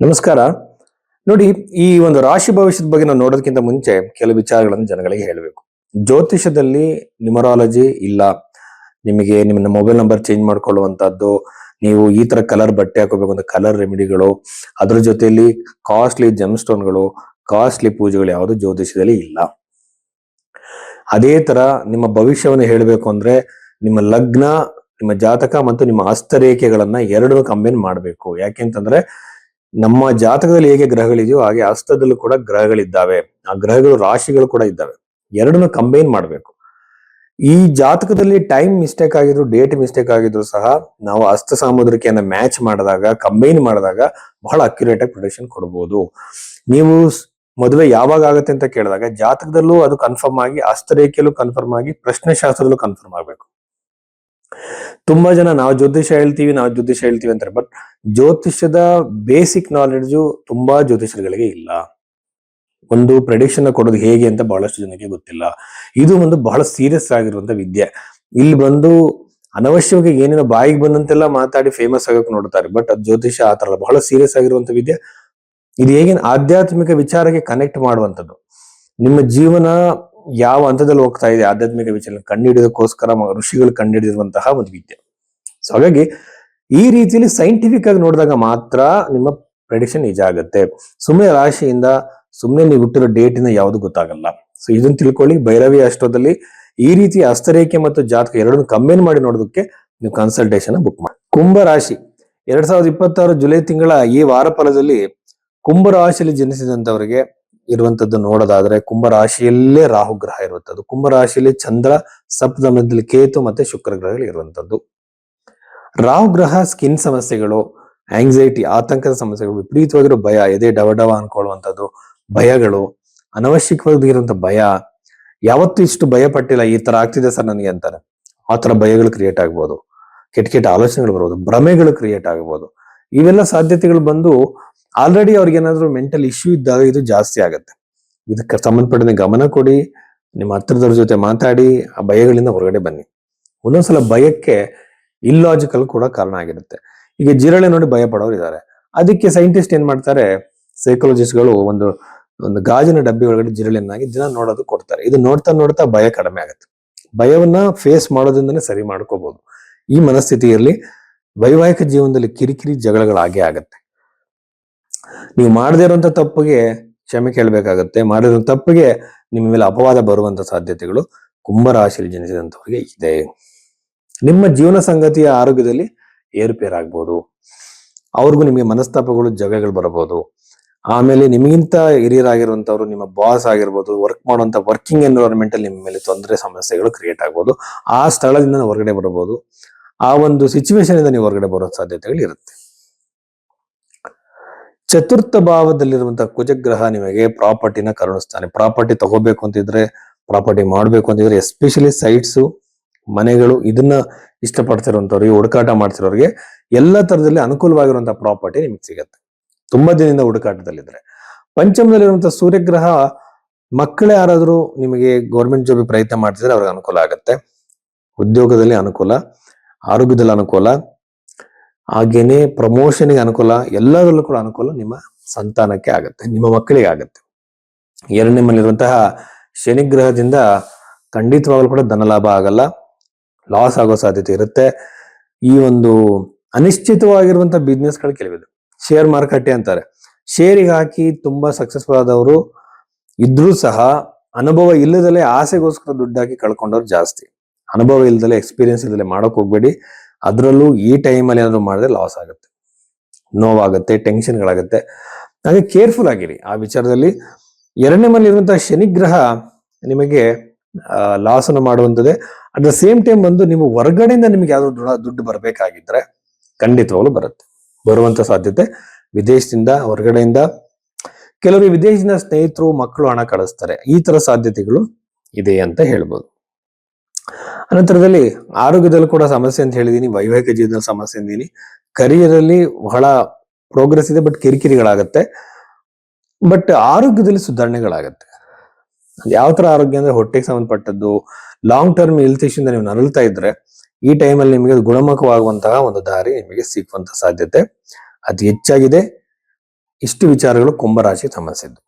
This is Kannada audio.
ನಮಸ್ಕಾರ. ನೋಡಿ, ಈ ಒಂದು ರಾಶಿ ಭವಿಷ್ಯದ ಬಗ್ಗೆ ನಾವು ನೋಡೋದಕ್ಕಿಂತ ಮುಂಚೆ ಕೆಲವು ವಿಚಾರಗಳನ್ನು ಜನಗಳಿಗೆ ಹೇಳಬೇಕು. ಜ್ಯೋತಿಷದಲ್ಲಿ ನ್ಯೂಮರಾಲಜಿ ಇಲ್ಲ. ನಿಮಗೆ ನಿಮ್ಮ ಮೊಬೈಲ್ ನಂಬರ್ ಚೇಂಜ್ ಮಾಡ್ಕೊಳ್ಳುವಂತದ್ದು, ನೀವು ಈ ತರ ಕಲರ್ ಬಟ್ಟೆ ಹಾಕೋಬೇಕು ಅಂತ ಕಲರ್ ರೆಮಿಡಿಗಳು, ಅದ್ರ ಜೊತೆಯಲ್ಲಿ ಕಾಸ್ಟ್ಲಿ ಜೆಮ್ ಸ್ಟೋನ್ಗಳು, ಕಾಸ್ಟ್ಲಿ ಪೂಜೆಗಳು ಯಾವುದು ಜ್ಯೋತಿಷದಲ್ಲಿ ಇಲ್ಲ. ಅದೇ ತರ ನಿಮ್ಮ ಭವಿಷ್ಯವನ್ನು ಹೇಳಬೇಕು ಅಂದ್ರೆ ನಿಮ್ಮ ಲಗ್ನ, ನಿಮ್ಮ ಜಾತಕ ಮತ್ತು ನಿಮ್ಮ ಹಸ್ತರೇಖೆಗಳನ್ನ ಎರಡು ಕಂಬೈನ್ ಮಾಡಬೇಕು. ಯಾಕೆಂತಂದ್ರೆ ನಮ್ಮ ಜಾತಕದಲ್ಲಿ ಹೇಗೆ ಗ್ರಹಗಳಿದೆಯೋ ಹಾಗೆ ಹಸ್ತದಲ್ಲೂ ಕೂಡ ಗ್ರಹಗಳಿದ್ದಾವೆ. ಆ ಗ್ರಹಗಳು ರಾಶಿಗಳು ಕೂಡ ಇದ್ದಾವೆ. ಎರಡನ್ನು ಕಂಬೈನ್ ಮಾಡಬೇಕು. ಈ ಜಾತಕದಲ್ಲಿ ಟೈಮ್ ಮಿಸ್ಟೇಕ್ ಆಗಿದ್ರು, ಡೇಟ್ ಮಿಸ್ಟೇಕ್ ಆಗಿದ್ರು ಸಹ ನಾವು ಹಸ್ತ ಸಾಮುದ್ರಿಕೆಯನ್ನ ಮ್ಯಾಚ್ ಮಾಡಿದಾಗ, ಕಂಬೈನ್ ಮಾಡಿದಾಗ ಬಹಳ ಅಕ್ಯುರೇಟ್ ಆಗಿ ಪ್ರಿಡಿಕ್ಷನ್ ಕೊಡಬಹುದು. ನೀವು ಮದುವೆ ಯಾವಾಗ ಆಗುತ್ತೆ ಅಂತ ಕೇಳಿದಾಗ ಜಾತಕದಲ್ಲೂ ಅದು ಕನ್ಫರ್ಮ್ ಆಗಿ, ಹಸ್ತರೇಖೆಯಲ್ಲೂ ಕನ್ಫರ್ಮ್ ಆಗಿ, ಪ್ರಶ್ನೆ ಶಾಸ್ತ್ರದಲ್ಲೂ ಕನ್ಫರ್ಮ್ ಆಗ್ಬೇಕು. ತುಂಬಾ ಜನ ನಾವು ಜ್ಯೋತಿಷ ಹೇಳ್ತೀವಿ ಅಂತಾರೆ. ಬಟ್ ಜ್ಯೋತಿಷ್ಯದ ಬೇಸಿಕ್ ನಾಲೆಡ್ಜು ತುಂಬಾ ಜ್ಯೋತಿಷರುಗಳಿಗೆ ಇಲ್ಲ. ಒಂದು ಪ್ರೆಡಿಕ್ಷನ್ ಕೊಡೋದು ಹೇಗೆ ಅಂತ ಬಹಳಷ್ಟು ಜನಕ್ಕೆ ಗೊತ್ತಿಲ್ಲ. ಇದು ಒಂದು ಬಹಳ ಸೀರಿಯಸ್ ಆಗಿರುವಂತ ವಿದ್ಯೆ. ಇಲ್ಲಿ ಬಂದು ಅನವಶ್ಯವಾಗಿ ಏನೇನೋ ಬಾಯಿಗೆ ಬಂದಂತೆಲ್ಲ ಮಾತಾಡಿ ಫೇಮಸ್ ಆಗಕ್ಕೆ ನೋಡ್ತಾರೆ. ಬಟ್ ಅದು ಜ್ಯೋತಿಷ ಆತರ ಬಹಳ ಸೀರಿಯಸ್ ಆಗಿರುವಂತ ವಿದ್ಯೆ. ಇದು ಹೇಗೆ ಆಧ್ಯಾತ್ಮಿಕ ವಿಚಾರಕ್ಕೆ ಕನೆಕ್ಟ್ ಮಾಡುವಂಥದ್ದು. ನಿಮ್ಮ ಜೀವನ ಯಾವ ಹಂತದಲ್ಲಿ ಹೋಗ್ತಾ ಇದೆ ಆಧ್ಯಾತ್ಮಿಕ ವಿಚಾರ ಕಂಡುಹಿಡಿಯೋದಕ್ಕೋಸ್ಕರ ಋಷಿಗಳು ಕಂಡುಹಿಡಿದಿರುವಂತಹ ಒಂದು ವಿದ್ಯೆ. ಸೊ ಹಾಗಾಗಿ ಈ ರೀತಿಯಲ್ಲಿ ಸೈಂಟಿಫಿಕ್ ಆಗಿ ನೋಡಿದಾಗ ಮಾತ್ರ ನಿಮ್ಮ ಪ್ರೆಡಿಕ್ಷನ್ ನಿಜ ಆಗುತ್ತೆ. ಸುಮ್ಮನೆ ರಾಶಿಯಿಂದ, ಸುಮ್ಮನೆ ನೀವು ಹುಟ್ಟಿರೋ ಡೇಟ್ ಇಂದ ಯಾವುದು ಗೊತ್ತಾಗಲ್ಲ. ಸೊ ಇದನ್ನ ತಿಳ್ಕೊಳ್ಳಿ. ಭೈರವಿ ಅಷ್ಟೋದಲ್ಲಿ ಈ ರೀತಿ ಹಸ್ತರೇಖೆ ಮತ್ತು ಜಾತಕ ಎರಡನ್ನು ಕಂಬೈನ್ ಮಾಡಿ ನೋಡೋದಕ್ಕೆ ನೀವು ಕನ್ಸಲ್ಟೇಷನ್ ಬುಕ್ ಮಾಡಿ. ಕುಂಭ ರಾಶಿ 2026 ಜುಲೈ ತಿಂಗಳ ಈ ವಾರ ಫಲದಲ್ಲಿ ಕುಂಭ ರಾಶಿಯಲ್ಲಿ ಜನಿಸಿದಂತವರಿಗೆ ಇರುವಂತದ್ದು ನೋಡೋದಾದ್ರೆ, ಕುಂಭ ರಾಶಿಯಲ್ಲೇ ರಾಹು ಗ್ರಹ ಇರುವಂತದ್ದು, ಕುಂಭ ರಾಶಿಯಲ್ಲಿ ಚಂದ್ರ, ಸಪ್ತಮದಲ್ಲಿ ಕೇತು ಮತ್ತೆ ಶುಕ್ರ ಗ್ರಹಗಳು ಇರುವಂತದ್ದು. ರಾಹು ಗ್ರಹ ಸ್ಕಿನ್ ಸಮಸ್ಯೆಗಳು, ಆಂಗ್ಸೈಟಿ, ಆತಂಕದ ಸಮಸ್ಯೆಗಳು, ವಿಪರೀತವಾಗಿರೋ ಭಯ, ಎದೆ ಡವ ಅನ್ಕೊಳ್ಳುವಂಥದ್ದು, ಭಯಗಳು, ಅನವಶ್ಯಕವಾಗಿರುವಂತ ಭಯ, ಯಾವತ್ತೂ ಇಷ್ಟು ಭಯ ಪಟ್ಟಿಲ್ಲ, ಈ ತರ ಆಗ್ತಿದೆ ಸರ್ ನನಗೆ ಅಂತಾರೆ. ಆ ತರ ಭಯಗಳು ಕ್ರಿಯೇಟ್ ಆಗ್ಬೋದು, ಕೆಟ್ಟ ಆಲೋಚನೆಗಳು ಬರ್ಬೋದು, ಭ್ರಮೆಗಳು ಕ್ರಿಯೇಟ್ ಆಗ್ಬೋದು. ಇವೆಲ್ಲ ಸಾಧ್ಯತೆಗಳು ಬಂದು ಆಲ್ರೆಡಿ ಅವ್ರಿಗೆ ಏನಾದ್ರು ಮೆಂಟಲ್ ಇಶ್ಯೂ ಇದ್ದಾಗ ಇದು ಜಾಸ್ತಿ ಆಗುತ್ತೆ. ಇದಕ್ಕೆ ಸಂಬಂಧಪಟ್ಟಂತೆ ಗಮನ ಕೊಡಿ, ನಿಮ್ಮ ಹತ್ರದವ್ರ ಜೊತೆ ಮಾತಾಡಿ ಆ ಭಯಗಳಿಂದ ಹೊರಗಡೆ ಬನ್ನಿ. ಒಂದೊಂದ್ಸಲ ಭಯಕ್ಕೆ ಇಲ್ಲಾಜಿಕಲ್ ಕೂಡ ಕಾರಣ ಆಗಿರುತ್ತೆ. ಈಗ ಜಿರಳೆ ನೋಡಿ ಭಯ ಪಡೋರು ಇದ್ದಾರೆ. ಅದಕ್ಕೆ ಸೈಂಟಿಸ್ಟ್ ಏನ್ ಮಾಡ್ತಾರೆ, ಸೈಕಾಲಜಿಸ್ಟ್ಗಳು ಒಂದು ಗಾಜಿನ ಡಬ್ಬಿ ಒಳಗಡೆ ಜಿರಳೆಯನ್ನಾಗಿ ದಿನ ನೋಡೋದು ಕೊಡ್ತಾರೆ. ಇದು ನೋಡ್ತಾ ನೋಡ್ತಾ ಭಯ ಕಡಿಮೆ ಆಗುತ್ತೆ. ಭಯವನ್ನ ಫೇಸ್ ಮಾಡೋದ್ರಿಂದನೇ ಸರಿ ಮಾಡ್ಕೋಬಹುದು. ಈ ಮನಸ್ಥಿತಿಯಲ್ಲಿ ವೈವಾಹಿಕ ಜೀವನದಲ್ಲಿ ಕಿರಿಕಿರಿ ಜಗಳಗಳಾಗೇ ಆಗತ್ತೆ. ನೀವು ಮಾಡದೇ ಇರುವಂತ ತಪ್ಪಿಗೆ ಕ್ಷಮೆ ಕೇಳಬೇಕಾಗತ್ತೆ. ಮಾಡಿರೋ ತಪ್ಪಿಗೆ ನಿಮ್ಮ ಮೇಲೆ ಅಪವಾದ ಬರುವಂತ ಸಾಧ್ಯತೆಗಳು ಕುಂಭರಾಶಿಯಲ್ಲಿ ಜನಿಸಿದಂತವರಿಗೆ ಇದೆ. ನಿಮ್ಮ ಜೀವನ ಸಂಗತಿಯ ಆರೋಗ್ಯದಲ್ಲಿ ಏರುಪೇರಾಗ್ಬೋದು. ಅವ್ರಿಗೂ ನಿಮಗೆ ಮನಸ್ತಾಪಗಳು, ಜಗಳಗಳು ಬರಬಹುದು. ಆಮೇಲೆ ನಿಮಗಿಂತ ಹಿರಿಯರಾಗಿರುವಂತವ್ರು, ನಿಮ್ಮ ಬಾಸ್ ಆಗಿರ್ಬೋದು, ವರ್ಕ್ ಮಾಡುವಂತ ವರ್ಕಿಂಗ್ ಎನ್ವಿರಾನ್ಮೆಂಟ್ ಅಲ್ಲಿ ನಿಮ್ಮ ಮೇಲೆ ತೊಂದರೆ, ಸಮಸ್ಯೆಗಳು ಕ್ರಿಯೇಟ್ ಆಗ್ಬೋದು. ಆ ಸ್ಥಳದಿಂದ ಹೊರಗಡೆ ಬರಬಹುದು. ಆ ಒಂದು ಸಿಚುವೇಶನ್ ಇಂದ ನೀವು ಹೊರಗಡೆ ಬರೋ ಸಾಧ್ಯತೆಗಳು ಇರುತ್ತೆ. ಚತುರ್ಥ ಭಾವದಲ್ಲಿರುವಂತಹ ಕುಜಗ್ರಹ ನಿಮಗೆ ಪ್ರಾಪರ್ಟಿನ ಕರುಣಿಸ್ತಾನೆ. ಪ್ರಾಪರ್ಟಿ ತಗೋಬೇಕು ಅಂತಿದ್ರೆ, ಪ್ರಾಪರ್ಟಿ ಮಾಡ್ಬೇಕು ಅಂತಿದ್ರೆ, ಎಸ್ಪೆಷಲಿ ಸೈಟ್ಸ್, ಮನೆಗಳು, ಇದನ್ನ ಇಷ್ಟಪಡ್ತಿರುವಂತವ್ರಿಗೆ, ಹುಡುಕಾಟ ಮಾಡ್ತಿರೋರಿಗೆ ಎಲ್ಲ ತರದಲ್ಲಿ ಅನುಕೂಲವಾಗಿರುವಂತಹ ಪ್ರಾಪರ್ಟಿ ನಿಮಗೆ ಸಿಗತ್ತೆ. ತುಂಬಾ ದಿನದಿಂದ ಹುಡುಕಾಟದಲ್ಲಿದ್ರೆ. ಪಂಚಮದಲ್ಲಿರುವಂತಹ ಸೂರ್ಯಗ್ರಹ, ಮಕ್ಕಳೇ ಯಾರಾದ್ರೂ ನಿಮಗೆ ಗೌರ್ಮೆಂಟ್ ಜಾಬ್ ಪ್ರಯತ್ನ ಮಾಡ್ತಿದ್ರೆ ಅವ್ರಿಗೆ ಅನುಕೂಲ ಆಗತ್ತೆ. ಉದ್ಯೋಗದಲ್ಲಿ ಅನುಕೂಲ, ಆರೋಗ್ಯದಲ್ಲಿ ಅನುಕೂಲ, ಹಾಗೇನೆ ಪ್ರಮೋಷನ್ಗೆ ಅನುಕೂಲ, ಎಲ್ಲದರಲ್ಲೂ ಕೂಡ ಅನುಕೂಲ ನಿಮ್ಮ ಸಂತಾನಕ್ಕೆ ಆಗತ್ತೆ, ನಿಮ್ಮ ಮಕ್ಕಳಿಗೆ ಆಗತ್ತೆ. ಎರಡನೇ ಮನೆಯಲ್ಲಿರುವಂತಹ ಶನಿಗ್ರಹದಿಂದ ಖಂಡಿತವಾಗ್ಲೂ ಕೂಡ ಧನಲಾಭ ಆಗಲ್ಲ, ಲಾಸ್ ಆಗೋ ಸಾಧ್ಯತೆ ಇರುತ್ತೆ. ಈ ಒಂದು ಅನಿಶ್ಚಿತವಾಗಿರುವಂತಹ ಬಿಸ್ನೆಸ್ ಗಳು ಕೆಲವಿದೆ. ಶೇರ್ ಮಾರುಕಟ್ಟೆ ಅಂತಾರೆ. ಶೇರಿಗೆ ಹಾಕಿ ತುಂಬಾ ಸಕ್ಸಸ್ಫುಲ್ ಆದವರು ಇದ್ರೂ ಸಹ ಅನುಭವ ಇಲ್ಲದಲ್ಲೇ ಆಸೆಗೋಸ್ಕರ ದುಡ್ಡು ಹಾಕಿ ಕಳ್ಕೊಂಡವ್ರು ಜಾಸ್ತಿ. ಅನುಭವ ಇಲ್ಲದಲ್ಲೇ, ಎಕ್ಸ್ಪೀರಿಯನ್ಸ್ ಇಲ್ಲದಲ್ಲೇ ಮಾಡೋಕ್ ಹೋಗ್ಬೇಡಿ. ಅದರಲ್ಲೂ ಈ ಟೈಮಲ್ಲಿ ಏನಾದ್ರು ಮಾಡಿದ್ರೆ ಲಾಸ್ ಆಗುತ್ತೆ, ನೋವಾಗುತ್ತೆ, ಟೆನ್ಷನ್ಗಳಾಗುತ್ತೆ. ಹಾಗೆ ಕೇರ್ಫುಲ್ ಆಗಿರಿ ಆ ವಿಚಾರದಲ್ಲಿ. ಎರಡನೇ ಮನೆ ಇರುವಂತಹ ಶನಿಗ್ರಹ ನಿಮಗೆ ಲಾಸ್ ಅನ್ನು ಮಾಡುವಂಥದ್ದೇ. ಅಟ್ ದ ಸೇಮ್ ಟೈಮ್ ಬಂದು ನೀವು ಹೊರಗಡೆಯಿಂದ ನಿಮ್ಗೆ ಯಾವ್ದು ದುಡ್ಡು ಬರಬೇಕಾಗಿದ್ರೆ ಖಂಡಿತವಾಗ್ಲೂ ಬರುತ್ತೆ. ಬರುವಂತ ಸಾಧ್ಯತೆ ವಿದೇಶದಿಂದ, ಹೊರಗಡೆಯಿಂದ, ಕೆಲವರು ವಿದೇಶದಿಂದ ಸ್ನೇಹಿತರು, ಮಕ್ಕಳು ಹಣ ಕಳಿಸ್ತಾರೆ. ಈ ತರ ಸಾಧ್ಯತೆಗಳು ಇದೆ ಅಂತ ಹೇಳ್ಬೋದು. ಅನಂತರದಲ್ಲಿ ಆರೋಗ್ಯದಲ್ಲಿ ಕೂಡ ಸಮಸ್ಯೆ ಅಂತ ಹೇಳಿದೀನಿ, ವೈವಾಹಿಕ ಜೀವನದಲ್ಲಿ ಸಮಸ್ಯೆ ಅಂದೀನಿ. ಕರಿಯರ್ ಅಲ್ಲಿ ಬಹಳ ಪ್ರೋಗ್ರೆಸ್ ಇದೆ, ಬಟ್ ಕಿರಿಕಿರಿಗಳಾಗತ್ತೆ. ಬಟ್ ಆರೋಗ್ಯದಲ್ಲಿ ಸುಧಾರಣೆಗಳಾಗತ್ತೆ. ಯಾವ ತರ ಆರೋಗ್ಯ ಅಂದ್ರೆ ಹೊಟ್ಟೆಗೆ ಸಂಬಂಧಪಟ್ಟದ್ದು, ಲಾಂಗ್ ಟರ್ಮ್ ಹೆಲ್ತ್ ಇಶ್ಯೂಯಿಂದ ನೀವು ನರಳ್ತಾ ಇದ್ರೆ ಈ ಟೈಮಲ್ಲಿ ನಿಮಗೆ ಗುಣಮುಖವಾಗುವಂತಹ ಒಂದು ದಾರಿ ನಿಮಗೆ ಸಿಕ್ಕುವಂತ ಸಾಧ್ಯತೆ ಅತಿ ಹೆಚ್ಚಾಗಿದೆ. ಇಷ್ಟು ವಿಚಾರಗಳು ಕುಂಭರಾಶಿಗೆ ಸಂಬಂಧಿಸಿದ್ದು.